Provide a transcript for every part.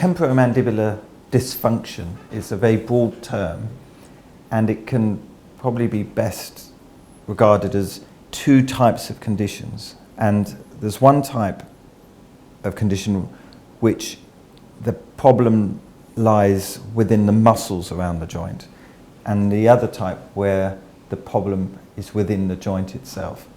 Temporomandibular dysfunction is a very broad term, and it can probably be best regarded as two types of conditions. And there's one type of condition which the problem lies within the muscles around the joint, and the other type where the problem is within the joint itself.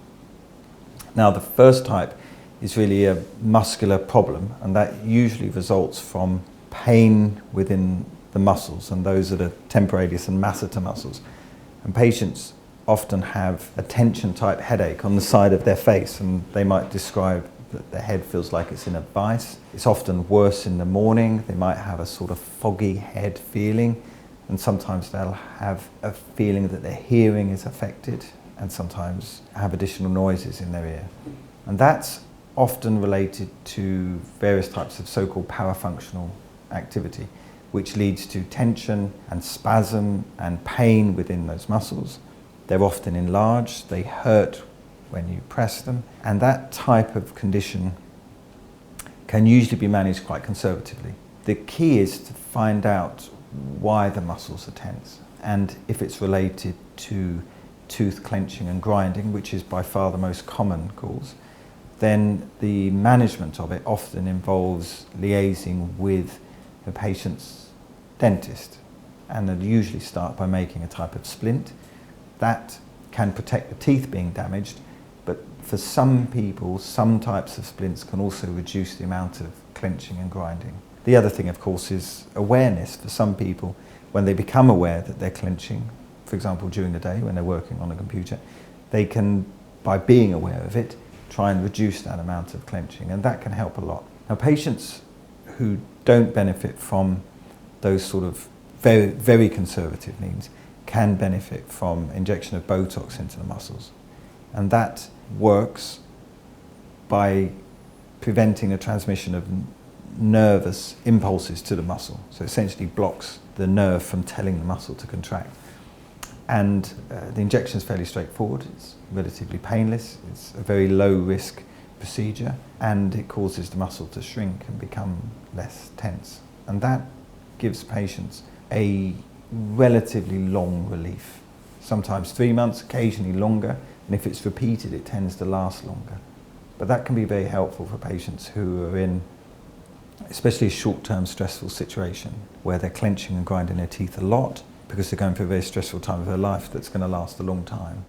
Now, the first type is really a muscular problem, and that usually results from pain within the muscles, and those are the temporalis and masseter muscles. And patients often have a tension type headache on the side of their face, and they might describe that their head feels like it's in a vice. It's often worse in the morning. They might have a sort of foggy head feeling, and sometimes they'll have a feeling that their hearing is affected, and sometimes have additional noises in their ear. And that's often related to various types of so-called parafunctional activity, which leads to tension and spasm and pain within those muscles. They're often enlarged, they hurt when you press them, and that type of condition can usually be managed quite conservatively. The key is to find out why the muscles are tense, and if it's related to tooth clenching and grinding, which is by far the most common cause, then the management of it often involves liaising with the patient's dentist, and they'll usually start by making a type of splint. That can protect the teeth being damaged, but for some people, some types of splints can also reduce the amount of clenching and grinding. The other thing, of course, is awareness. For some people, when they become aware that they're clenching, for example, during the day when they're working on a computer, they can, by being aware of it, try and reduce that amount of clenching, and that can help a lot. Now, patients who don't benefit from those sort of very, very conservative means can benefit from injection of Botox into the muscles, and that works by preventing the transmission of nervous impulses to the muscle. So essentially blocks the nerve from telling the muscle to contract. And the injection is fairly straightforward. It's relatively painless. It's a very low risk procedure, and it causes the muscle to shrink and become less tense. And that gives patients a relatively long relief, sometimes 3 months, occasionally longer, and if it's repeated, it tends to last longer. But that can be very helpful for patients who are in especially a short-term stressful situation where they're clenching and grinding their teeth a lot because they're going through a very stressful time of their life that's going to last a long time.